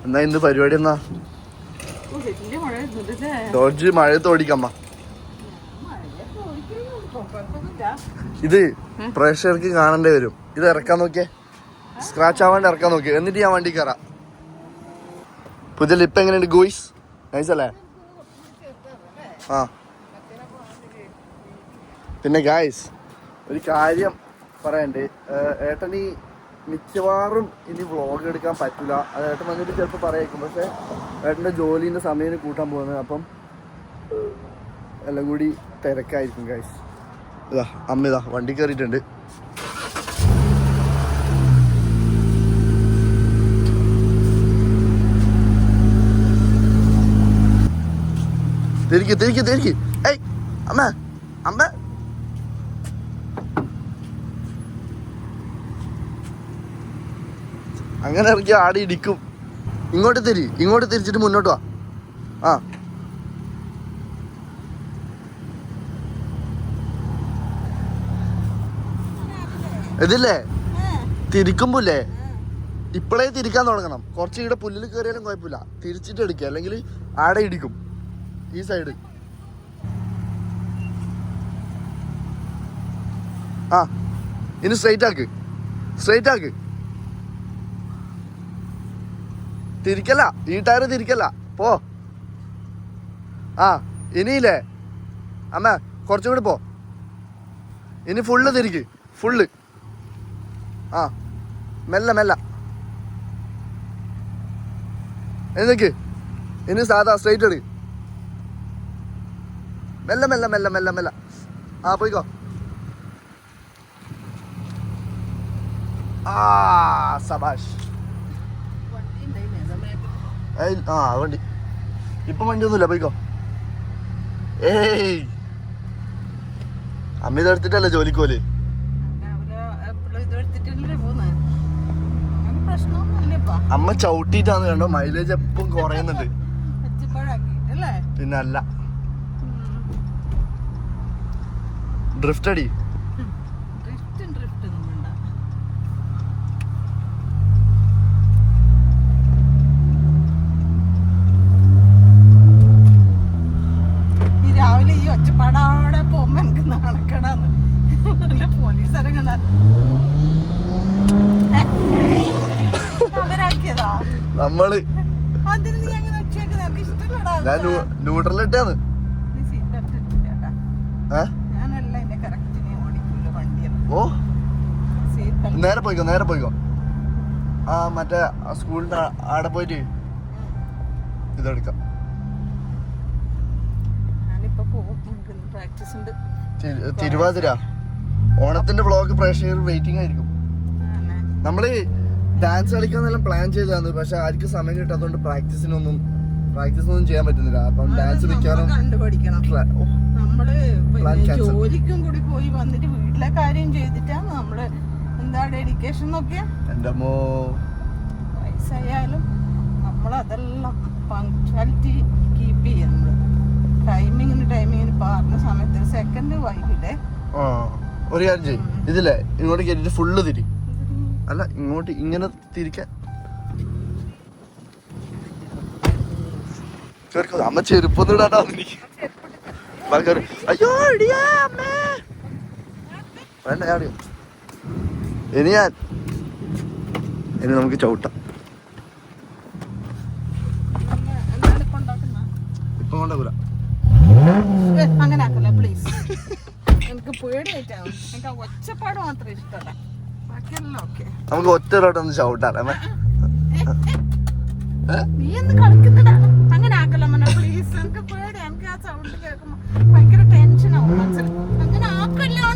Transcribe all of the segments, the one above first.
എന്നാ ഇന്ന് പരിപാടി എന്നാ? ഡോഡ്ജ് മഴയത്ത് ഓടിക്കമ്മ. ഇത് പ്രേക്ഷകർക്ക് കാണേണ്ടി വരും. ഇത് ഇറക്കാൻ നോക്കിയേ, സ്ക്രാച്ച് ആവാണ്ട് ഇറക്കാൻ നോക്കിയേ, എന്നിട്ട് ഞാൻ വണ്ടി കയറാം. പുതിയ ലിപ്പ് എങ്ങനെയുണ്ട് ഗോയ്സ്? നൈസ് അല്ലേ? ആ പിന്നെ ഗായ്സ് ഒരു കാര്യം പറയണ്ട്. ഏട്ടന് മിക്കവാറും ഇനി വ്ളോഗ് എടുക്കാൻ പറ്റില്ല. അത് ഏട്ടൻ വന്നിട്ട് ചിലപ്പോൾ പറയായിരിക്കും. പക്ഷേ ഏട്ടൻ്റെ ജോലിൻ്റെ സമയം കൂട്ടാൻ പോകുന്നത്. അപ്പം എല്ലാം കൂടി തിരക്കായിരിക്കും ഗായ്സ്. ഇതാ അമ്മ ഇതാ വണ്ടി കയറിയിട്ടുണ്ട്. തിരിക്ക്. ഏയ് അമ്മ അമ്മ അങ്ങനെ ഇറക്കി ആടി ഇടിക്കും. ഇങ്ങോട്ട് തിരിച്ചിട്ട് മുന്നോട്ട് വാ. ആ ഇതില്ലേ തിരിക്കുമ്പോല്ലേ ഇപ്പോഴേ തിരിക്കാൻ തുടങ്ങണം. കുറച്ച് ഇവിടെ പുല്ലിൽ കയറിയാലും കുഴപ്പമില്ല. തിരിച്ചിട്ട് എടുക്കുക, അല്ലെങ്കിൽ ആടെ ഇടിക്കും. ഈ സൈഡ് ആ ഇനി സ്ട്രൈറ്റ് ആക്ക്. തിരിക്കല്ല, ഈ ടയറ് തിരിക്കല്ല. പോ. ആ ഇനിയില്ലേ അമ്മ കുറച്ചും കൂടി പോ. ഇനി ഫുള്ള് തിരിക്ക്, ഫുള്ള്. ആ മെല്ല എന്നൊക്കെ. ഇനി സാധാ സ്ട്രൈറ്റ് എടുക്ക്. മെല്ല. ആ പോയിക്കോ. ആ സബാഷ്. ആ വണ്ടി ഇപ്പം വണ്ടിയൊന്നുമില്ല, പോയിക്കോ. ഏയ് അമ്മ ഇതെടുത്തിട്ടല്ലേ ജോലിക്കോല്? അമ്മ ചവിട്ടിട്ടാന്ന് കണ്ടോ, മൈലേജ് എപ്പം കുറയുന്നുണ്ട്. പിന്നെ അല്ല ഡ്രിഫ്റ്റ് അടി. രാവിലെ ഈ ഒച്ചപ്പാടോടെ പോകുമ്പോ എനിക്ക് നടക്കണമെന്ന് പോലീസ് ഇറങ്ങണ അവരാക്കിയതാ നമ്മള്. അതിന് നീ അങ്ങനെ ഒച്ചയാക്കുന്നത് എനിക്ക് ഇഷ്ടപ്പെടാ. ഞാൻ ന്യൂട്രലിട്ടാന്ന്. ഞാനല്ല എന്റെ കറക്റ്റിനെ ഓടിക്കുള്ളൂ വണ്ടിയാണ്. ഓ നേരെ പോയിക്കോ. ആ മറ്റേ സ്കൂളിന്റെ ആടെ പോയിട്ട് ഇതെടുക്കാം. തിരുവാതിര ഓണത്തിന്റെ വ്ളോഗ് പ്രേക്ഷകർ വെയിറ്റിംഗ് ആയിരിക്കും. നമ്മള് ഡാൻസ് കളിക്കാന്നെല്ലാം പ്ലാൻ ചെയ്തതാണ്. പക്ഷെ ആർക്കും സമയം കിട്ടാത്തതുകൊണ്ട് പ്രാക്ടീസിനൊന്നും ചെയ്യാൻ പറ്റുന്നില്ല. അപ്പം ഡാൻസ് കളിക്കാനും നമ്മള് ജോലിക്കും കൂടി പോയി വന്നിട്ട് വീട്ടിലെ കാര്യം ചെയ്തിട്ടാണ് നമ്മള് എന്താ ഡെഡിക്കേഷൻ നോക്കിയാ. എന്റെ അമ്മോ വയസ്സായാലും നമ്മളതെല്ലാം പങ്ക്ച്വാലിറ്റി കീപ്പ് ചെയ്യാം. നമ്മള് ടൈമിങ്ങിന് പറഞ്ഞ സമയത്ത് സെക്കൻഡ് വൈകിട്ടേ. ഒരു കാര്യം ചെയ്യും, ഇതില്ലേ ഇങ്ങോട്ട് കേട്ടിട്ട് ഫുള്ള് തിരി. അല്ല ഇങ്ങോട്ട് ഇങ്ങനെ തിരിക്കാൻ. അമ്മ ചെരുപ്പൊന്നും ഇടാണ്ടാ. അയ്യോ വേണ്ട. ഇനി നമുക്ക് ചവിട്ടാം. ഇപ്പൊ കൊണ്ടാ അങ്ങനെ ആക്കല്ലേ പ്ലീസ്. എനിക്ക് പേടിയായിട്ടാണ്. എനിക്ക് ഒച്ചപ്പാട് മാത്രമേ ഇഷ്ടമല്ല, ബാക്കിയെല്ലാം ഓക്കെ. നമുക്ക് ഒറ്റ ചവിട്ടാം. നീ എന്ത് കളിക്കുന്നിടാ? അങ്ങനെ ആക്കല്ല മന പ്ലീസ്. എനിക്ക് പേടി. എനിക്ക് ആ സൗണ്ട് കേൾക്കുമ്പോ ഭയങ്കര ടെൻഷനാവും മനസ്സിൽ. അങ്ങനെ ആക്കല്ലോ.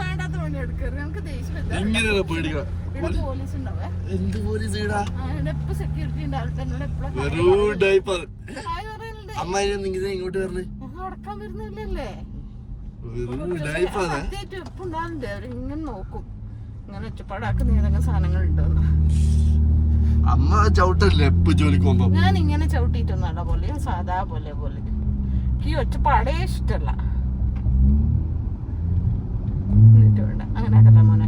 വേണ്ടാത്ത പണി എടുക്കരുത്. നമുക്ക് ദേഷ്യം പോലീസ് ഉണ്ടാവേ. എന്ത് പോലീസ്? സെക്യൂരിറ്റി അമ്മ ഇങ്ങോട്ട് വരണേ നടക്കാൻ വരുന്നില്ലല്ലേ. ഇങ്ങനെ നോക്കും, ഇങ്ങനെ ഒച്ചപ്പാടാക്കുന്ന ഏതെങ്കിലും സാധനങ്ങൾ ഉണ്ടോന്ന്. അമ്മ ചവിട്ടല്ലേ എപ്പോ ജോലിക്ക് പോകുമ്പോ? ഞാൻ ഇങ്ങനെ ചവിട്ടിട്ടൊന്നല്ല പോലെ, സാധാ പോലെ ഈ ഒച്ചപ്പാടേ ഇഷ്ടല്ല. അങ്ങനെയൊക്കെ മോനെ.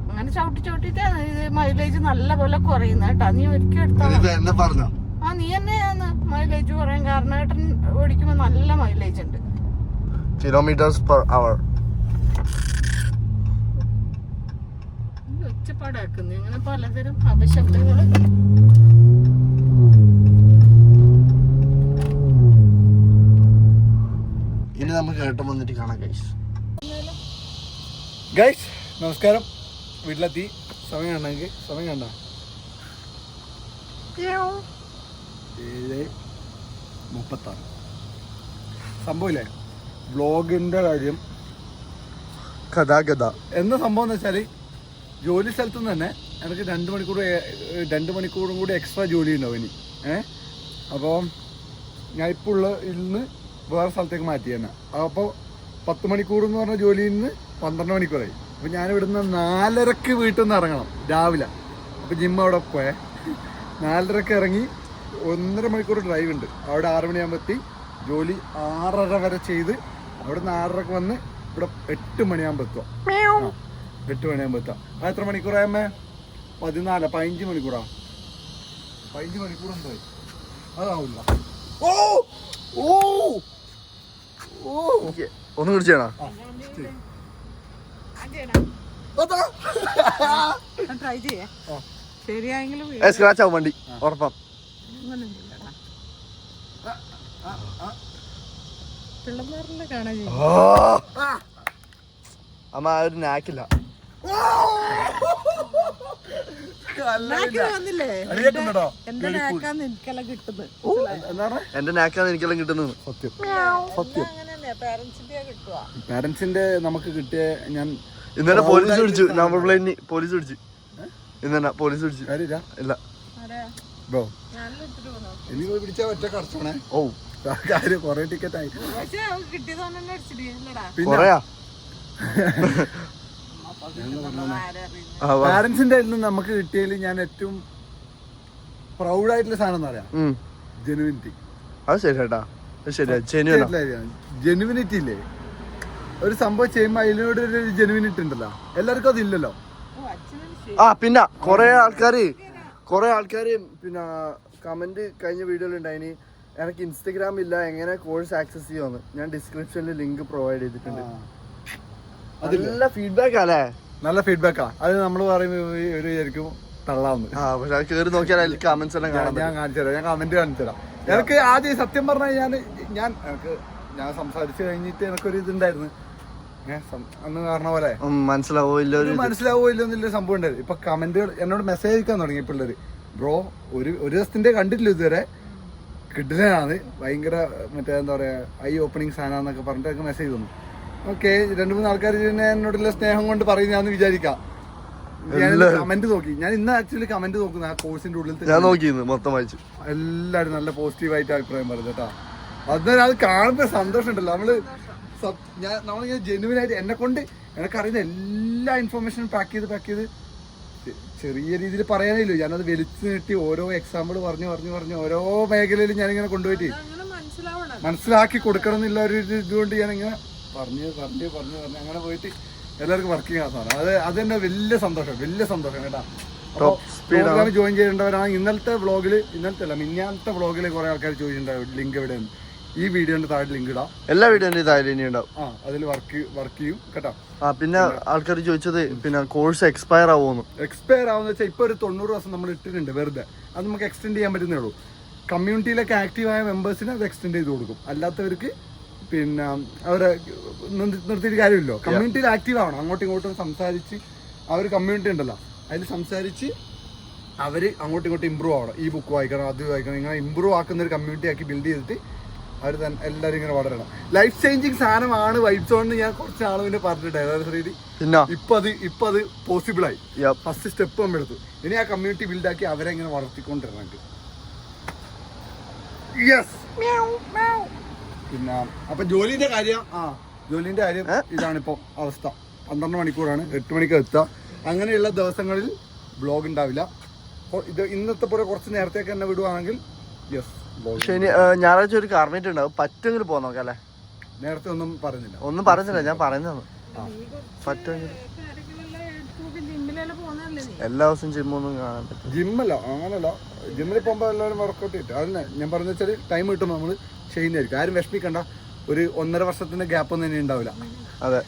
അങ്ങനെ ചവിട്ടിട്ടാ ഇത് മൈലേജ് നല്ല പോലെ കുറയുന്ന കേട്ടാ. നീ ഒരിക്കലും എടുത്താ ആ നീ തന്നെയാന്ന് മൈലേജ് കുറയാൻ കാരണം. ഏട്ടൻ ഓടിക്കുമ്പോ നല്ല മൈലേജ് ഉണ്ട്. Kilometres per hour. ഒച്ചപ്പാടാക്കുന്നു ഇങ്ങനെ പലതരം അപശബ്ദങ്ങള്. ഇനി നമുക്ക് ഏട്ടൻ വന്നിട്ട് കാണാം ഗൈസ്. ഗൈസ് നമസ്കാരം. വീട്ടിലെത്തി. സമയം കണ്ടെങ്കിൽ സമയം കണ്ട 7:36. സംഭവമില്ലേ വ്ളോഗിൻ്റെ കാര്യം ഗതാഗത എന്താ സംഭവം എന്ന് വെച്ചാൽ ജോലി സ്ഥലത്തു നിന്ന് തന്നെ എനിക്ക് 2 മണിക്കൂറും കൂടി എക്സ്ട്രാ ജോലി ഉണ്ടാവും ഇനി. അപ്പോൾ ഞാൻ ഇപ്പോൾ ഉള്ള ഇന്ന് വേറെ സ്ഥലത്തേക്ക് മാറ്റി തന്നെ. അപ്പോൾ 10 മണിക്കൂർ എന്ന് പറഞ്ഞ ജോലിയിൽ നിന്ന് 12 മണിക്കൂറായി. അപ്പോൾ ഞാനിവിടുന്ന് 4:30 വീട്ടിൽ നിന്ന് ഇറങ്ങണം രാവിലെ. അപ്പോൾ ജിമ്മ് അവിടെ പോയേ 4:30 ഇറങ്ങി 1.5 മണിക്കൂർ ഡ്രൈവ് ഉണ്ട്. അവിടെ 6 മണിയാകുമ്പോൾ എത്തി. ജോലി 6:30 വരെ ചെയ്ത് അവിടെ നിന്ന് 6:30 വന്ന് ഇവിടെ 8 മണിയാകുമ്പോൾ എത്തുക. 8 മണിയാകുമ്പോൾ എത്താം. അത് എത്ര മണിക്കൂറായമ്മേ? 15 മണിക്കൂറാ. 15 മണിക്കൂർ എന്തായി? അതാവില്ല. ഓ ഓ ഓ ഒന്ന് കുടിച്ചാണോ? ട്രൈ ചെയ്യേ ശരിയായെങ്കിലും സ്ക്രാച്ച് ആവും വണ്ടി ഉറപ്പാം. പിള്ളേരിലെ കാണാൻ അമ്മ ആ ഒരു നാക്കില്ല. വന്നില്ലേ എന്റെ നാക്കാന്ന് എനിക്കെല്ലാം കിട്ടുന്നത്. എന്റെ നാക്കാന്ന് എനിക്കെല്ലാം കിട്ടുന്നത്. സത്യം സത്യം. പാരന്റ്സിന്റെ നമുക്ക് കിട്ടിയ ഞാൻ ഇന്നലെ പോലീസ് പിടിച്ചു. നമ്പർ പ്ലേറ്റിന് പോലീസ് പിടിച്ചു. ഇന്നെ പോലീസ് പിടിച്ചു. കാര്യമില്ല ഇല്ല ബ്രോ. എനിക്ക് പോയി പിടിച്ചാൽ ഒറ്റ കറച്ചോണേ. ഓ കാര്യം കൊറേ ടിക്കറ്റ് ആയി. കൊറയാ പാരന്റ്സിന്റെ കയ്യിൽ നിന്ന് നമുക്ക് കിട്ടിയതിൽ ഞാൻ ഏറ്റവും പ്രൗഡായിട്ടുള്ള സാധനം എന്ന് പറയാം ജെനുവിനിറ്റി. അത് ശരി ചേട്ടാ, ശരിയാ. ജെനുവിനിറ്റി ഇല്ലേ ഒരു സംഭവം ചെയ്യുമ്പോ അതിനോട് ഒരു ജെനുവിനിറ്റി ഉണ്ടല്ലോ. എല്ലാവർക്കും അതില്ലല്ലോ. ആ പിന്നെ കൊറേ ആൾക്കാര് പിന്നെ കമന്റ് കഴിഞ്ഞ വീഡിയോയിൽ ഉണ്ടായിന് എനിക്ക് ഇൻസ്റ്റഗ്രാം ഇല്ല, എങ്ങനെ കോഴ്സ് ആക്സസ് ചെയ്യുമെന്ന്. ഞാൻ ഡിസ്ക്രിപ്ഷനിൽ ലിങ്ക് പ്രൊവൈഡ് ചെയ്തിട്ടുണ്ട്. നല്ല ഫീഡ്ബാക്ക് അല്ലേ? നല്ല ഫീഡ്ബാക്കാ. അത് നമ്മൾ പറയുമ്പോൾ ഒരു ശരിക്കും തള്ളാന്ന്. പക്ഷെ അത് കയറി നോക്കിയാൽ അതിൽ കമന്റ്സ് എല്ലാം കാണാം. ഞാൻ കാണിച്ചു തരാം. ഞാൻ കമന്റ് കാണിച്ചു തരാം. എനിക്ക് ആദ്യം സത്യം പറഞ്ഞാൽ ഞാൻ സംസാരിച്ചു കഴിഞ്ഞിട്ട് എനിക്കൊരു ഇതുണ്ടായിരുന്നു. അന്ന് പറഞ്ഞ പോലെ മനസ്സിലാവോ ഇല്ല എന്നൊരു സംഭവം ഉണ്ടായിരുന്നു. ഇപ്പൊ കമന്റുകൾ എന്നോട് മെസ്സേജ് അയക്കാൻ തുടങ്ങി പിള്ളേര്. ബ്രോ ഒരു ദിവസത്തിന്റെ കണ്ടിട്ടില്ല ഇതുവരെ, കിഡിലാണ്, ഭയങ്കര മറ്റേ എന്താ പറയാ ഐ ഓപ്പണിങ് സാധനന്നൊക്കെ പറഞ്ഞിട്ട് മെസ്സേജ് തന്നു. ഓക്കെ, 2-3 ആൾക്കാർ എന്നോടുള്ള സ്നേഹം കൊണ്ട് പറയുന്നതാന്ന് വിചാരിക്കാം. ഞാൻ കമന്റ് നോക്കി. ഞാൻ ഇന്ന് ആക്ച്വലി കമന്റ് നോക്കുന്നത് ആ കോഴ്സിന്റെ ഉള്ളിൽ ഞാൻ നോക്കിയിരുന്നു, മൊത്തം വായിച്ചു. എല്ലാവരും നല്ല പോസിറ്റീവായിട്ട് അഭിപ്രായം പറഞ്ഞു കേട്ടോ. അത് കാണുമ്പോൾ സന്തോഷം ഉണ്ടല്ലോ. നമ്മളിങ്ങനെ ജെന്യുവനായിട്ട് എന്നെ കൊണ്ട് എനിക്കറിയുന്ന എല്ലാ ഇൻഫർമേഷനും പാക്ക് ചെയ്ത് ചെറിയ രീതിയിൽ പറയാനില്ലോ. ഞാനത് വലിച്ചു നീട്ടി ഓരോ എക്സാമ്പിൾ പറഞ്ഞു ഓരോ മേഖലയിലും ഞാനിങ്ങനെ കൊണ്ടുപോയിട്ട് മനസ്സിലാക്കി കൊടുക്കണം എന്നുള്ള ഒരു ഇതുകൊണ്ട് ഞാനിങ്ങനെ പറഞ്ഞ് അങ്ങനെ പോയിട്ട് എല്ലാവർക്കും വർക്കിംഗ് ആസാണ്. അത് തന്നെ വലിയ സന്തോഷം കേട്ടോ. പ്രോഗ്രാം ജോയിൻ ചെയ്യേണ്ടവരാണ്. ഇന്നലത്തെ മിന്നാമത്തെ വ്ളോഗിൽ കുറെ ആൾക്കാർ ചോദിച്ചിട്ടുണ്ടാവും ലിങ്ക് എവിടെയാണ്. ഈ വീഡിയോന്റെ താഴെ ലിങ്ക് ഇടാം. എല്ലാ വീഡിയോന്റെ താഴെ ഇനി ഉണ്ടാവും. അതിൽ വർക്ക് ചെയ്യും കേട്ടോ. പിന്നെ ആൾക്കാർ ചോദിച്ചത് പിന്നെ കോഴ്സ് എക്സ്പയർ ആവുമെന്ന്. എക്സ്പയർ ആവുന്ന വെച്ചാൽ ഇപ്പൊ ഒരു 90 ദിവസം നമ്മൾ ഇട്ടിട്ടുണ്ട് വെറുതെ. അത് നമുക്ക് എക്സ്റ്റെൻഡ് ചെയ്യാൻ പറ്റുന്നേ ഉള്ളൂ. കമ്മ്യൂണിറ്റിയിലൊക്കെ ആക്റ്റീവായ മെമ്പേഴ്സിന് അത് എക്സ്റ്റെൻഡ് ചെയ്ത് കൊടുക്കും. അല്ലാത്തവർക്ക് പിന്നെ അവരെ നിർത്തിയിട്ട് കാര്യമില്ലോ. കമ്മ്യൂണിറ്റിയിൽ ആക്റ്റീവ് ആവണം. അങ്ങോട്ടും ഇങ്ങോട്ടും സംസാരിച്ച് ആ ഒരു കമ്മ്യൂണിറ്റി ഉണ്ടല്ലോ, അതിൽ സംസാരിച്ച് അവർ അങ്ങോട്ടും ഇങ്ങോട്ടും ഇമ്പ്രൂവ് ആവണം. ഈ ബുക്ക് വായിക്കണം, അത് വായിക്കണം, ഇങ്ങനെ ഇമ്പ്രൂവ് ആക്കുന്ന ഒരു കമ്മ്യൂണിറ്റി ആക്കി ബിൽഡ് ചെയ്തിട്ട് അവർ തന്നെ എല്ലാവരും ഇങ്ങനെ വളരണം. ലൈഫ് ചേഞ്ചിങ് സാധനമാണ് വൈബ്സ് കൊണ്ട് ഞാൻ കുറച്ച് ആൾ പിന്നെ പറഞ്ഞിട്ടുണ്ടായിരുന്നു. ഇപ്പൊ അത് പോസിബിൾ ആയി. ഫസ്റ്റ് സ്റ്റെപ്പ് നമ്മൾ എടുത്തു. ഇനി ആ കമ്മ്യൂണിറ്റി ബിൽഡാക്കി അവരെ ഇങ്ങനെ വളർത്തിക്കൊണ്ടിരണം. പിന്നെ അപ്പൊ ജോലിന്റെ കാര്യം ഇതാണിപ്പോ അവസ്ഥ. 12 മണിക്കൂറാണ്, 8 മണിക്ക് എത്തുക. അങ്ങനെയുള്ള ദിവസങ്ങളിൽ ബ്ലോഗ് ഉണ്ടാവില്ല. ഇത് ഇന്നത്തെ പോലെ കുറച്ച് നേരത്തേക്ക് തന്നെ വിടുവാണെങ്കിൽ ഞായറാഴ്ച ഒരു കാർമേറ്റ് ഉണ്ടാവും, പറ്റുമെങ്കിൽ പോകാൻ നോക്കാം അല്ലേ? നേരത്തെ ഒന്നും പറഞ്ഞില്ല. ഞാൻ പറയുന്നതാണ്. പറ്റുമെങ്കിൽ ജിമ്മിലെല്ലാം പോകുന്നതല്ലേ നീ? എല്ലാ ദിവസവും ജിമ്മൊന്നും കാണാൻ പറ്റും. ജിമ്മല്ല, അങ്ങനല്ല. ജിമ്മിൽ പോകുമ്പോൾ എല്ലാവരും വർക്കൗട്ട് ചെയ്തിട്ട് അതന്നെ ഞാൻ പറഞ്ഞ വെച്ചാൽ ടൈം കിട്ടുമ്പോൾ നമ്മൾ ചെയ്യുന്നതായിരിക്കും. ആരും വിഷമിക്കണ്ട. ഒരു 1.5 വർഷത്തിന്റെ ഗ്യാപ്പ് ഒന്നും ഇനി ഉണ്ടാവില്ല. അതെ,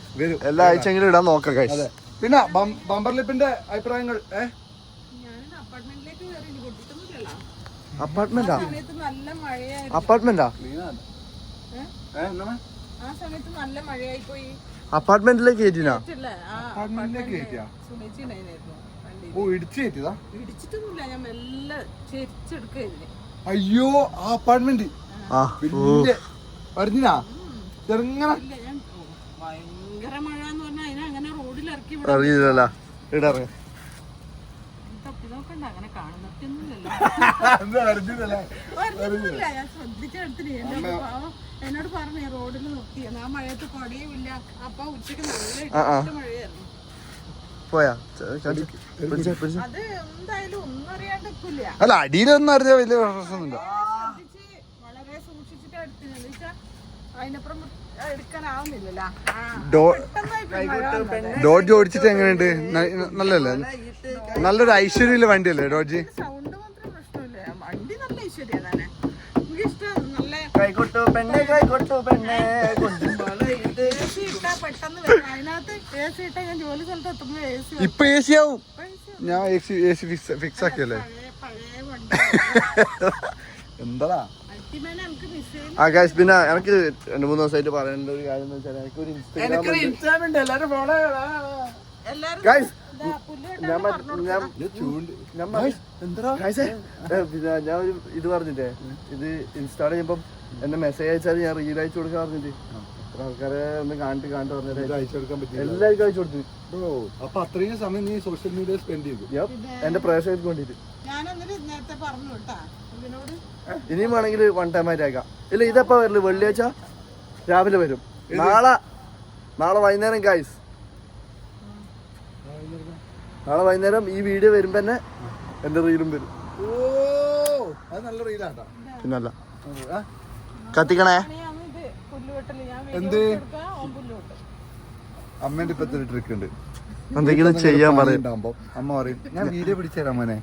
എല്ലാ ആഴ്ചയെങ്കിലും ഇടാൻ നോക്കാം guys. അതെ. പിന്നെ ബമ്പർ ലിപ്പിന്റെ അഭിപ്രായങ്ങൾ ഞാൻ അപ്പാർട്ട്മെന്റിലേക്ക് കയറി, ഇനി പൊട്ടിട്ടൊന്നുമില്ലല്ലോ. അപ്പാർട്ട്മെന്റാ? സമയത്ത് നല്ല മഴയായിരുന്നു. അപ്പാർട്ട്മെന്റാ? ആ സമയത്ത് നല്ല മഴയായി പോയി. അപ്പാർട്ട്മെന്റിലേക്ക് കയറ്റിനാ? അപ്പാർട്ട്മെന്റിലേക്ക് കയറ്റിയാ? സുമേച്ചി ഉണ്ടായിരുന്നു വണ്ടി. ഓ, ഇടിച്ചു കയറ്റിയതാ? ഇടിച്ചിട്ടൊന്നുമില്ല, ഞാൻ മെല്ലെ ചെരിച്ചെടുക്കായിരുന്നു. അയ്യോ, ആ അപ്പാർട്ട്മെന്റ് ആ പറഞ്ഞാ ചെറുങ്ങനെ ഇല്ല, ഞാൻ ഭയങ്കര മഴ എന്ന് പറഞ്ഞാൽ അതിനെ അങ്ങനെ റോഡിൽ ഇറക്കി അറിയില്ലല്ലോ. ഇടറങ്ങ തപ്പി നോക്കണ്ട, അങ്ങനെ കാണുന്നൊന്നുമില്ലല്ലോ. ഞാൻ ശ്രദ്ധിച്ചെടുത്തില്ല. എന്നോട് പറഞ്ഞു റോഡിൽ നിർത്തിയെന്ന്. ആ മഴയത്ത് കൊടയുമില്ല. അപ്പൊ ഉച്ചക്ക് നല്ല മഴയായിരുന്നു. പോയാ അത് എന്തായാലും ഒന്നും അറിയാണ്ട് നിൽക്കില്ല. അല്ല, അടിയിലൊന്നും അറിഞ്ഞാൽ വലിയ പ്രശ്നമൊന്നുമില്ല. വളരെ സൂക്ഷിച്ചിട്ട് എടുത്തില്ല. അതിനപ്പുറം എടുക്കാനാവുന്നില്ലല്ലോ. ഡോഡ്ജ് ഓടിച്ചിട്ട് എങ്ങനെയുണ്ട്? നല്ലല്ലേ? നല്ലൊരു ഐശ്വര്യമുള്ള വണ്ടിയല്ലേ ഡോഡ്ജ്? സൗണ്ട് മാത്രം പ്രശ്നമില്ല. വണ്ടി നല്ല ഐശ്വര്യ തന്നെ. എനിക്കിഷ്ടം. നല്ല AC ഇട്ടാ പെട്ടെന്ന് വരും. അതിനകത്ത് AC ഇട്ടാ ഞാൻ ജോലി സ്ഥലത്ത് എത്തുമ്പോ AC ഇപ്പൊ AC ആവും. ഞാൻ AC ഫിക്സ് ആക്കിയല്ലേ. പഴയ വണ്ടി എന്താടാ? അൾട്ടിമേനെ നമുക്ക് മിസ് ചെയ്യും. ആ ഗൈസ്, പിന്നെ എനിക്ക് 2-3 ദിവസമായിട്ട് പറയേണ്ട ഒരു കാര്യം എന്ന് വെച്ചാൽ എനിക്കൊരു ഇൻസ്റ്റാഗ്രാം ഉണ്ട്. എല്ലാരും ഗൈസ് പുല്ല് പിന്നെ ഞാൻ ഒരു ഇത് പറഞ്ഞിട്ടേ, ഇത് ഇൻസ്റ്റാൾ ചെയ്യുമ്പം എന്നെ മെസ്സേജ് അയച്ചാൽ ഞാൻ റീൽ അയച്ചു കൊടുക്കാൻ പറഞ്ഞിട്ട് ആൾക്കാരെ ഒന്ന് കാണിട്ട് പറഞ്ഞിട്ട് അയച്ചു കൊടുക്കാൻ പറ്റില്ല. എല്ലാവർക്കും അയച്ചു കൊടുത്തു. അപ്പൊ അത്രയും സമയം നീ സോഷ്യൽ മീഡിയ സ്പെൻഡ് ചെയ്തു. എന്റെ പ്രേക്ഷകർക്ക് വേണ്ടിട്ട്. ഞാനൊന്നിട്ട് നേരത്തെ പറഞ്ഞു കേട്ടാ ഇതിനോട്. ഇനിയും വേണമെങ്കിൽ 1 ടൈം ആയിട്ട് അയക്കാം. ഇല്ല, ഇതെപ്പോ വരില്ല, വെള്ളിയാഴ്ച രാവിലെ വരും. നാളെ വൈകുന്നേരം ഗൈസ്, നാളെ വൈകുന്നേരം ഈ വീഡിയോ വരുമ്പോ തന്നെ എന്റെ റീലും വരും. ഓ, അത് നല്ല റീലാട്ടാ. പിന്നല്ല, കത്തിക്കണേ. എന്ത് അമ്മേന്റെ ഇപ്പത്തെ ഒരു ട്രിക്ക് ഉണ്ട്. എന്തെങ്കിലും ചെയ്യാൻ പറയും. അമ്മ പറയും, ഞാൻ വീഡിയോ പിടിച്ചുതരാം മോനെ,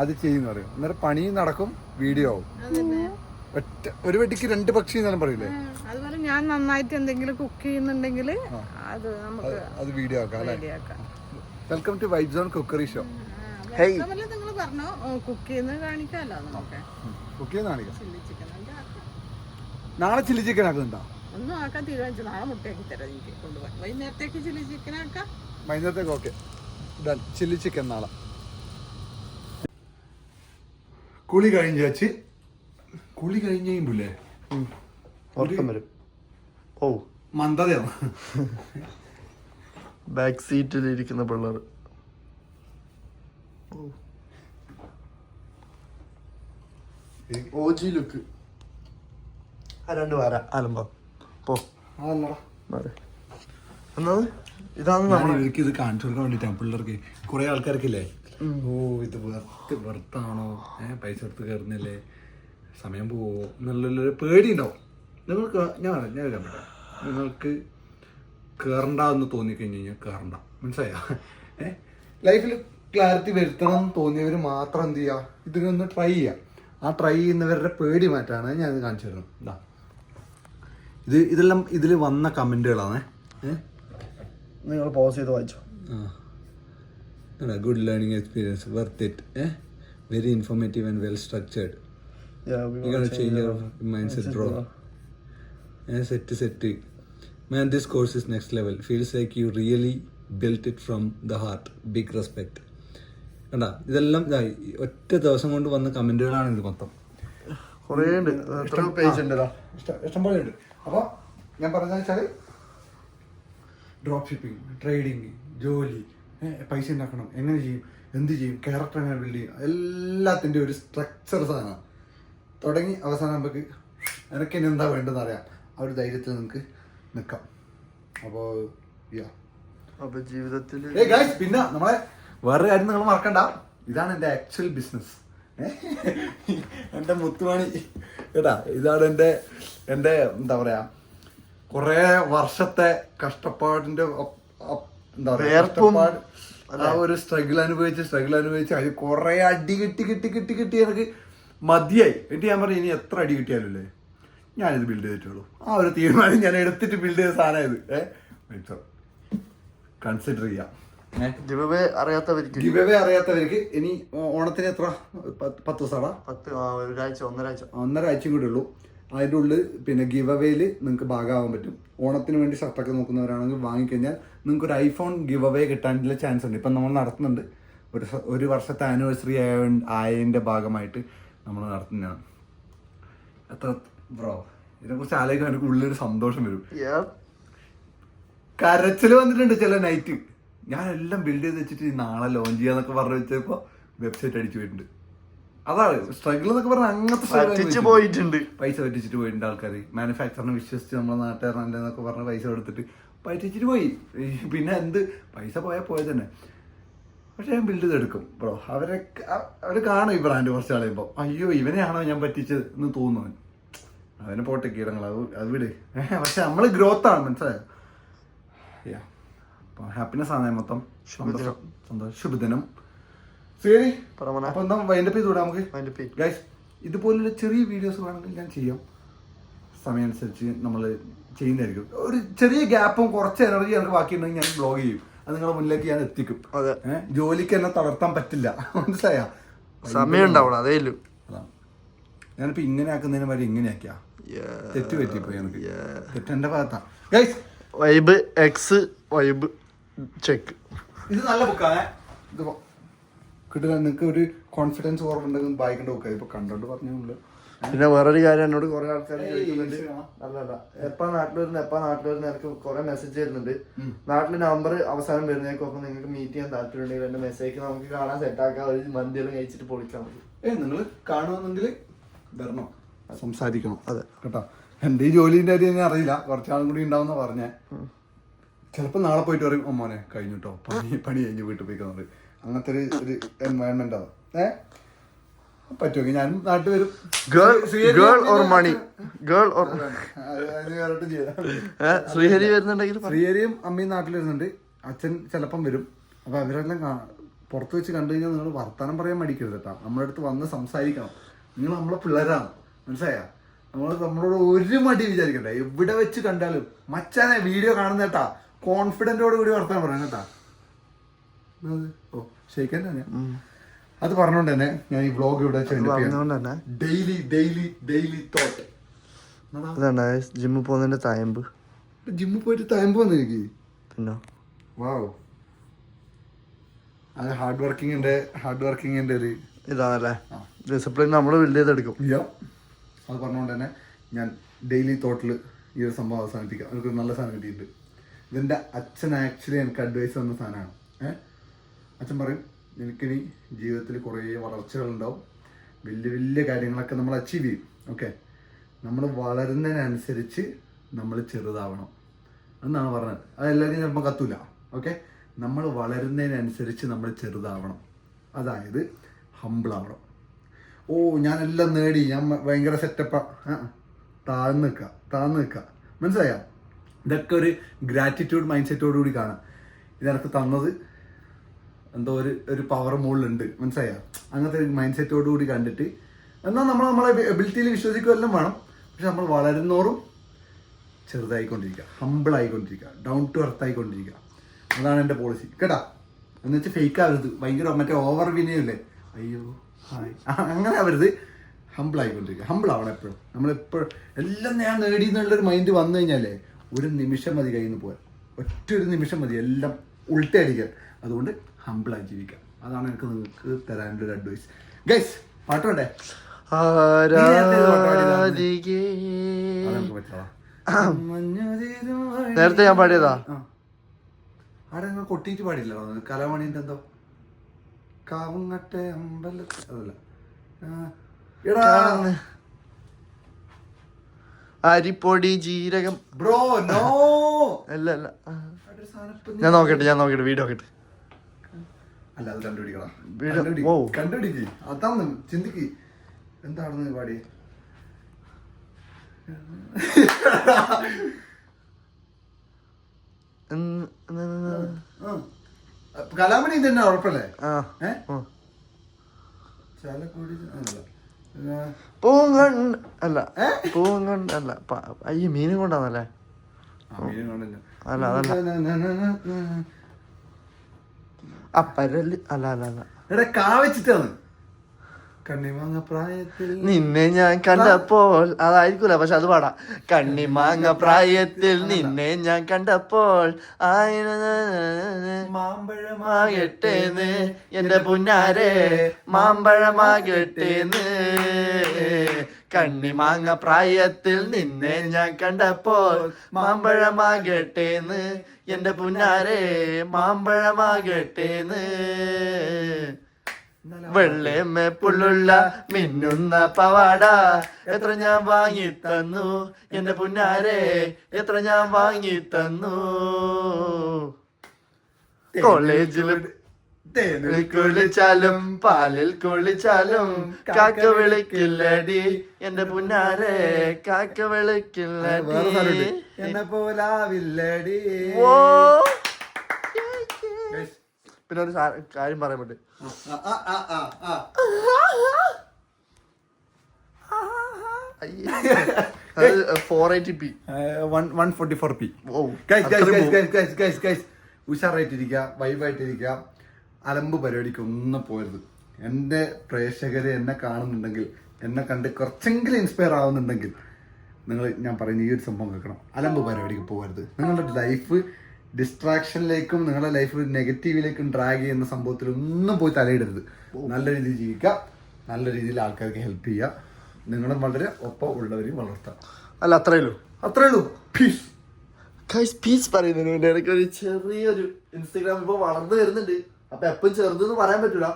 അത് ചെയ്യുന്ന പറയും. അന്നേരം പണിയും നടക്കും, വീഡിയോ ആവും. ഒറ്റ ഒരു വെട്ടിക്ക് 2 പക്ഷി എന്നെല്ലാം പറയില്ലേ? അതുപോലെ ഞാൻ നന്നായിട്ട് എന്തെങ്കിലും കുക്ക് ചെയ്യുന്നുണ്ടെങ്കിൽ അത് നമുക്ക് അത് വീഡിയോ ആക്കാം അല്ലേ? Welcome to Vibe Zone cookery show. നിങ്ങൾ പറഞ്ഞോ, കുക്ക് ചെയ്യുന്നത് കാണിക്കാമല്ലോ നമുക്ക്. കുക്ക് ചെയ്യുന്ന കാണിക്കാം. ചില്ലി ചിക്കൻ നാളെ ചില്ലി ചിക്കൻ ആക്കുന്നുണ്ടോ? ഒന്നും ആക്കാൻ തീരുമാനിച്ചു. നാളെ മുട്ടയാക്കി തരാം എനിക്ക് കൊണ്ടുപോകാൻ. വൈകുന്നേരത്തേക്ക് ചില്ലി ചിക്കൻ ആക്കാം. വൈകുന്നേരത്തേക്ക് ഓക്കെ, ചില്ലി ചിക്കൻ നാളെ. കുളി കഴിഞ്ഞ് വെച്ച് കുളി കഴിഞ്ഞ് കഴിയുമ്പോല്ലേ ഉറക്കം വരും. ഓ, മന്ദതയാണ്. ബാക്ക് സീറ്റിൽ ഇരിക്കുന്ന പിള്ളേർ. ഓജി ലുക്ക്. രണ്ട് വാര ആലമ്പോ പോ. ഇതാണ് എനിക്ക് ഇത് കാണിച്ചു കൊടുക്കാൻ വേണ്ടിട്ടാണ് പിള്ളേർക്ക്. കുറെ ആൾക്കാർക്കില്ലേ, ഓ ഇത് വെറുത്താണോ, പൈസ എടുത്ത് കയറുന്നില്ലേ, സമയം പോവോ എന്നുള്ളൊരു പേടി ഉണ്ടാവും നിങ്ങൾക്ക്. ഞാൻ പറയാം, നിങ്ങൾക്ക് കയറണ്ടെന്ന് തോന്നിക്കഴിഞ്ഞ് കഴിഞ്ഞാൽ കയറണ്ട. മനസ്സിലായ? ലൈഫിൽ ക്ലാരിറ്റി വരുത്തണം എന്ന് തോന്നിയവർ മാത്രം എന്ത് ചെയ്യുക, ഇതിനൊന്ന് ട്രൈ ചെയ്യുക. ആ ട്രൈ ചെയ്യുന്നവരുടെ പേടി മാറ്റാണ് ഞാൻ ഇത് കാണിച്ചു തരുന്നത്. ഇതാ, ഇതെല്ലാം ഇതിൽ വന്ന കമൻറ്റുകളാണ്. നിങ്ങൾ പോസ് ചെയ്ത് വായിച്ചോ. Good learning experience, worth it, very informative and well structured. You're gonna change your mindset, bro. Set. Man, this course is next level. Feels like you really built it from the heart. Big respect. കണ്ടാ, ഇതെല്ലാം ഒറ്റ ദിവസം കൊണ്ട് വന്ന കമന്റുകളാണ് ഇത് മൊത്തം. കുറേ ഉണ്ട്, പേജ് ഉണ്ട്, ഇഷ്ടംപോലെ ഉണ്ട്. അപ്പോൾ ഞാൻ പറഞ്ഞ വെച്ചാൽ ഡ്രോപ്പ് ഷിപ്പിംഗ്, ട്രേഡിങ്, ജോലി, പൈസ ഉണ്ടാക്കണം, എങ്ങനെ ചെയ്യും, എന്ത് ചെയ്യും, ക്യാരക്ടർ എങ്ങനെ ബിൽഡ് ചെയ്യും, എല്ലാത്തിൻ്റെ ഒരു സ്ട്രക്ചർ സാധനമാണ്. തുടങ്ങി അവസാനം നമുക്ക് എനിക്ക് ഇനി എന്താ വേണ്ടതെന്ന് അറിയാം. ആ ഒരു ധൈര്യത്തിൽ നമുക്ക് നിൽക്കാം. അപ്പോൾ ജീവിതത്തിൽ പിന്നെ നമ്മളെ വേറെ കാര്യം നിങ്ങൾ മറക്കണ്ട, ഇതാണ് എൻ്റെ ആക്ച്വൽ ബിസിനസ്. എൻ്റെ മുത്തുമണി കേട്ടാ, ഇതാണ് എൻ്റെ എന്താ പറയുക, കൊറേ വർഷത്തെ കഷ്ടപ്പാടിന്റെ എന്താ വേർപ്പും ആ ഒരു സ്ട്രഗിൾ അനുഭവിച്ച് അത് കൊറേ അടി കിട്ടി എനിക്ക് മതിയായി എന്നിട്ട് ഞാൻ പറഞ്ഞു ഇനി എത്ര അടി കിട്ടിയാലല്ലേ ഞാനിത് ബിൽഡ് ചെയ്തിട്ടുള്ളൂ. ആ ഒരു തീരുമാനം ഞാൻ എടുത്തിട്ട് ബിൽഡ് ചെയ്ത സാധനം ഇത് കൺസിഡർ ചെയ്യാം. ഗിവ് അവേ അറിയാത്തവർക്ക് ഇനി ഓണത്തിന് എത്ര 10 ദിവസമാണോ? 1.5 ആഴ്ചയും കൂടെ ഉള്ളൂ. അതിൻ്റെ ഉള്ളിൽ പിന്നെ ഗിവ് അവേയിൽ നിങ്ങൾക്ക് ഭാഗമാകാൻ പറ്റും. ഓണത്തിന് വേണ്ടി ഷർട്ടൊക്കെ നോക്കുന്നവരാണെങ്കിൽ വാങ്ങിക്കഴിഞ്ഞാൽ നിങ്ങൾക്ക് ഒരു ഐഫോൺ ഗിവ് അവേ കിട്ടാനുള്ള ചാൻസ് ഉണ്ട്. ഇപ്പം നമ്മൾ നടത്തുന്നുണ്ട്. ഒരു വർഷത്തെ ആനിവേഴ്സറി ആയതിൻ്റെ ഭാഗമായിട്ട് നമ്മൾ നടത്തുന്നതാണ്. എത്ര ബ്രോ ഇതിനെക്കുറിച്ച് ആലോചിക്കാൻ എനിക്ക് ഉള്ളിലൊരു സന്തോഷം വരും. കരച്ചിൽ വന്നിട്ടുണ്ട് ചില നൈറ്റ്. ഞാൻ എല്ലാം ബിൽഡ് ചെയ്ത് വെച്ചിട്ട് നാളെ ലോഞ്ച് ചെയ്യാന്നൊക്കെ പറഞ്ഞു വെച്ചപ്പോ വെബ്സൈറ്റ് അടിച്ചു പോയിട്ടുണ്ട്. അതാണ് സ്ട്രഗിൾ എന്നൊക്കെ പറഞ്ഞാൽ അങ്ങനത്തെ പോയിട്ടുണ്ട്. പൈസ പറ്റിച്ചിട്ട് പോയിട്ടുണ്ട് ആൾക്കാർ. മാനുഫാക്ചറിനെ വിശ്വസിച്ച് നമ്മളെ നാട്ടുകാരനല്ലെന്നൊക്കെ പറഞ്ഞ് പൈസ കൊടുത്തിട്ട് പറ്റിച്ചിട്ട് പോയി. പിന്നെ എന്ത് പൈസ പോയത് തന്നെ. പക്ഷെ ഞാൻ ബിൽഡ് ചെയ്തെടുക്കും ബ്രോ. അവർ കാണും ഈ ബ്രാൻഡ് കുറച്ച് കളയുമ്പോൾ അയ്യോ ഇവനെയാണോ ഞാൻ പറ്റിച്ചത് എന്ന് തോന്നുന്നു. അതിനെ പോട്ടെ കീടങ്ങൾ അത് വിട്. പക്ഷെ നമ്മൾ ഗ്രോത്ത് ആണ്, മനസ്സിലായോ? ഹാപ്പിനെസ് ആണ് മൊത്തം. സന്തോഷം. ശുഭദിനം. ശരി, അപ്പൊ എന്താ വൈൻഡപ്പ് ചെയ്ത് വിടാം നമുക്ക്. ഗൈസ് ഇതുപോലുള്ള ചെറിയ വീഡിയോസ് വേണമെങ്കിൽ ഞാൻ ചെയ്യാം. സമയം അനുസരിച്ച് നമ്മൾ ചെയ്യുന്നതായിരിക്കും. ഒരു ചെറിയ ഗ്യാപ്പും കുറച്ച് എനർജി നമുക്ക് ബാക്കിയുണ്ടെങ്കിൽ ഞാൻ ബ്ലോഗ് ചെയ്യും. അത് നിങ്ങളുടെ മുന്നിലേക്ക് ഞാൻ എത്തിക്കും. ജോലിക്ക് എന്നെ തളർത്താൻ പറ്റില്ല, മനസ്സിലായ? സമയം ഉണ്ടാവണം, അതേ ഉള്ളൂ. അതാണ് ഞാനിപ്പോ ഇങ്ങനെ ആക്കുന്നതിന് വരെ ഇങ്ങനെ ആക്കിയാ തെറ്റ് പറ്റിപ്പോയി. എനിക്ക് തെറ്റെന്റെ ഭാഗത്താ. Guys vibe X vibe check. ഇത് നല്ല ബുക്കാണ്. ഇത് കിട്ടില്ല. നിങ്ങൾക്ക് ഒരു കോൺഫിഡൻസ് കുറവുണ്ടെങ്കിൽ വായിക്കേണ്ട ബുക്കാണ്. ഇപ്പൊ കണ്ടോണ്ട് പറഞ്ഞുള്ളൂ. പിന്നെ വേറൊരു കാര്യം എന്നോട് കുറെ ആൾക്കാർ അല്ലല്ല എപ്പാ നാട്ടിൽ വരുന്ന എനിക്ക് കുറെ മെസ്സേജ് വരുന്നുണ്ട്. നാട്ടില് നമ്പർ അവസാനം വരുന്നേക്കൊപ്പം നിങ്ങൾക്ക് മീറ്റ് ചെയ്യാൻ താല്പര്യമുണ്ടെങ്കിൽ എന്റെ മെസ്സേജ് നമുക്ക് കാണാൻ സെറ്റാക്കാം. ഒരു മന്തിയെല്ലാം കഴിച്ചിട്ട് പൊളിക്കാൻ മതി. നിങ്ങൾ കാണുമെന്നെങ്കിൽ വരണം, സംസാരിക്കണം. അതെ കേട്ടോ. എന്റെ ഈ ജോലിന്റെ കാര്യം ഞാൻ അറിയില്ല. കുറച്ചാളും കൂടി ഉണ്ടാവുന്ന പറഞ്ഞേ. ചിലപ്പോൾ നാളെ പോയിട്ട് പറയും മോനെ കഴിഞ്ഞിട്ടോ, പണി കഴിഞ്ഞ് വീട്ടിൽ പോയിക്കുന്നത്. അങ്ങനത്തെ ഒരു എൻവയൺമെന്റ് ആണ്. പറ്റുമെങ്കിൽ ഞാനും നാട്ടിൽ വരും. ശ്രീഹരി വരുന്നുണ്ടെങ്കിൽ ശ്രീഹരിയും അമ്മയും നാട്ടിൽ വരുന്നുണ്ട്. അച്ഛൻ ചിലപ്പം വരും. അപ്പൊ അവരെല്ലാം പുറത്ത് വെച്ച് കണ്ടു കഴിഞ്ഞാൽ നിങ്ങൾ വർത്താനം പറയാൻ മടിക്കരുത് കേട്ടോ. നമ്മുടെ അടുത്ത് വന്ന് സംസാരിക്കണം. നിങ്ങൾ നമ്മളെ പിള്ളേരാണ്, മനസ്സിലായ? നമ്മളോട് ഒരു മടി വിചാരിക്കട്ടെ. എവിടെ വെച്ച് കണ്ടാലും മച്ചാനെ വീഡിയോ കാണുന്ന കേട്ടാ കോൺഫിഡന്റോട് കൂടി വർത്താനം പറയാം കേട്ടാ. ഓ ഷെയ്ക്കാൻ തന്നെ. അത് പറഞ്ഞോണ്ട് തന്നെ ഞാൻ ഈ വ്ലോഗ് ഇവിടെ ഡെയിലി തോട്ട്. ജിമ്മിൽ പോകുന്നതിന്റെ തയമ്പ്. ജിമ്മിൽ പോയിട്ട് തയമ്പ് വന്നു എനിക്ക്. പിന്നെ വാവ്, അത് ഹാർഡ് വർക്കിങ്ങിന്റെ ഒരു ഇതാണല്ലേ. ഡിസിപ്ലിൻ നമ്മൾ ബിൽഡ് ചെയ്തെടുക്കും. അത് പറഞ്ഞുകൊണ്ട് തന്നെ ഞാൻ ഡെയിലി തോട്ടിൽ ഈ ഒരു സംഭവം അവസാനിപ്പിക്കാം. എനിക്കൊരു നല്ല സാധനം കിട്ടിയിട്ടുണ്ട്. ഇതിൻ്റെ അച്ഛൻ ആക്ച്വലി എനിക്ക് അഡ്വൈസ് തന്ന സാധനമാണ്. അച്ഛൻ പറയും എനിക്കിനി ജീവിതത്തിൽ കുറേ വളർച്ചകളുണ്ടാവും, വലിയ കാര്യങ്ങളൊക്കെ നമ്മൾ അച്ചീവ് ചെയ്യും. ഓക്കെ, നമ്മൾ വളരുന്നതിനനുസരിച്ച് നമ്മൾ ചെറുതാവണം എന്നാണ് പറഞ്ഞത്. അതെല്ലാവരും ചിലപ്പോൾ കത്തൂല. ഓക്കെ, നമ്മൾ വളരുന്നതിനനുസരിച്ച് നമ്മൾ ചെറുതാവണം. അതായത് ഹംബിളാവണം. ഓ ഞാനെല്ലാം നേടി, ഞാൻ ഭയങ്കര സെറ്റപ്പാ. താഴ്ന്നു നിൽക്കുക, മനസ്സിലായോ? ഇതൊക്കെ ഒരു ഗ്രാറ്റിറ്റ്യൂഡ് മൈൻഡ് സെറ്റോടു കൂടി കാണാം. ഇതെനിക്ക് തന്നത് എന്തോ ഒരു പവർ മുകളിലുണ്ട്, മനസ്സിലായോ? അങ്ങനത്തെ ഒരു മൈൻഡ് സെറ്റോടു കൂടി കണ്ടിട്ട് എന്നാൽ നമ്മളെ എബിലിറ്റിയിൽ വിശ്വസിക്കുകയെല്ലാം വേണം. പക്ഷെ നമ്മൾ വളരുന്നോറും ചെറുതായിക്കൊണ്ടിരിക്കുക, ഹംബിളായിക്കൊണ്ടിരിക്കുക, ഡൗൺ ടു എർത്ത് ആയിക്കൊണ്ടിരിക്കുക. അതാണ് എൻ്റെ പോളിസി കേട്ടാ. എന്ന് വെച്ചാൽ ഫേക്ക് ആവരുത്. ഭയങ്കര മറ്റേ ഓവർ വിനയല്ലേ, അയ്യോ ഹായ് അങ്ങനെ ആവരുത്. ഹംബിളായിക്കൊണ്ടിരിക്കുക, ഹംബിളാവണം എപ്പോഴും. നമ്മളെപ്പോഴും എല്ലാം ഞാൻ നേടി എന്നുള്ളൊരു മൈൻഡ് വന്നു കഴിഞ്ഞാലേ ഒരു നിമിഷം മതി കയ്യിൽ നിന്ന് പോകാൻ. ഒറ്റൊരു നിമിഷം മതി എല്ലാം ഉൾട്ടടിക്കാൻ. അതുകൊണ്ട് ഹംബിളായി ജീവിക്കാം. അതാണ് എനിക്ക് നിങ്ങൾക്ക് തരാനുള്ളൊരു അഡ്വൈസ്. ഗൈസ് പാട്ട് വേണ്ടേ? നേരത്തെ ഞാൻ പാടിയതാ. ആടെ നിങ്ങൾ കൊട്ടിയിട്ട് പാടില്ല. കലാമണീൻ്റെ എന്തോ കാവുങ്ങട്ടെ അമ്പലത്തിൽ അതല്ല അരിപ്പൊടി ജീരകം. ബ്രോ നോ അല്ല ഞാൻ നോക്കട്ടെ വീഡിയോ നോക്കട്ടെ. അല്ല അത് കണ്ടുപിടിക്ക്. അതാണ് ചിന്തിക്ക് എന്താണെന്ന് പാടി. കലാമണി തന്നെ ഉറപ്പല്ലേ? പൂങ്കണ്ട് അല്ല, പൂങ്കണ്ട് അല്ല, അയ്യ മീനും കൊണ്ടാന്നല്ലേ? അല്ല അതല്ല, അപ്പരല് അല്ല അല്ല അല്ല, എടാ കാ വെച്ചിട്ടാണ്. കണ്ണിമാങ്ങ പ്രായത്തിൽ നിന്നെ ഞാൻ കണ്ടപ്പോൾ, അതായിരിക്കൂല പക്ഷെ അത് പാടാ. കണ്ണിമാങ്ങ പ്രായത്തിൽ നിന്നെ ഞാൻ കണ്ടപ്പോൾ മാമ്പഴമാകട്ടേന്ന് എന്റെ പുന്നാരെ, മാമ്പഴമാകട്ടേന്ന്. കണ്ണിമാങ്ങ പ്രായത്തിൽ നിന്നെ ഞാൻ കണ്ടപ്പോൾ മാമ്പഴമാകട്ടേന്ന് എന്റെ പുന്നാരെ, മാമ്പഴമാകട്ടേന്ന്. വെള്ളേമ്മ പുള്ളുള്ള മിന്നുന്ന പവാട എത്ര ഞാൻ വാങ്ങി തന്നു എന്റെ പുന്നാരെ, എത്ര ഞാൻ വാങ്ങി തന്നു. കോളേജിൽ കുളിച്ചാലും പാലിൽ കുളിച്ചാലും കാക്ക വിളിക്കില്ലടി എന്റെ പുന്നാരെ, കാക്ക വിളിക്കില്ലടി എന്നെ പോലാവില്ലടി. ഓ പിന്നെ ഒരു കാര്യം പറയാൻ പറ്റും. അത് 480p 144p. ഉഷാറായിട്ടിരിക്കുക, വൈബായിട്ടിരിക്കുക. അലമ്പ് പരിപാടിക്ക് ഒന്നും പോരുത്. എൻ്റെ പ്രേക്ഷകര് എന്നെ കാണുന്നുണ്ടെങ്കിൽ, എന്നെ കണ്ട് കുറച്ചെങ്കിലും ഇൻസ്പയർ ആവുന്നുണ്ടെങ്കിൽ ഞാൻ പറയുന്ന ഈ ഒരു സംഭവം കേൾക്കണം. അലമ്പ് പരിപാടിക്ക് പോകരുത്. നിങ്ങളുടെ ലൈഫ് ഡിസ്ട്രാക്ഷനിലേക്കും നിങ്ങളുടെ ലൈഫ് നെഗറ്റീവിലേക്കും ഡ്രാഗ് ചെയ്യുന്ന സംഭവത്തിലൊന്നും പോയി തലയിടരുത്. നല്ല രീതിയിൽ ജീവിക്കുക, നല്ല രീതിയിൽ ആൾക്കാർക്ക് ഹെൽപ്പ് ചെയ്യുക, നിങ്ങളും വളരെ ഒപ്പം ഉള്ളവരെയും വളർത്താം. അല്ല, അത്രേ ഉള്ളൂ. പീസ്. പീസ് പറയുന്നതിന് വേണ്ടി എനിക്ക് ഒരു ചെറിയൊരു ഇൻസ്റ്റാഗ്രാം ഇപ്പോൾ വളർന്നു വരുന്നുണ്ട്. അപ്പൊ എപ്പോഴും ചെറുതെന്ന് പറയാൻ പറ്റൂല.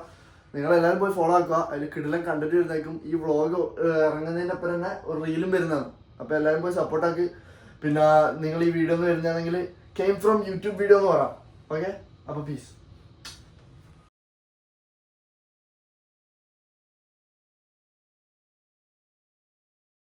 നിങ്ങളെല്ലാവരും പോയി ഫോളോ ആക്കുക. അതിൽ കിടിലം കണ്ടിട്ട് വരുന്നതായിരിക്കും. ഈ വ്ളോഗ് ഇറങ്ങുന്നതിൻ്റെ ഒപ്പം തന്നെ ഒരു റീലും വരുന്നതാണ്. അപ്പൊ എല്ലാവരും പോയി സപ്പോർട്ടാക്കി. പിന്നെ നിങ്ങൾ ഈ വീഡിയോ ഒന്ന് വരുന്നതാണെങ്കിൽ കെയിം ഫ്രം യൂട്യൂബ് വീഡിയോ എന്ന് പറയാം. ഓക്കെ, അപ്പൊ പീസ്.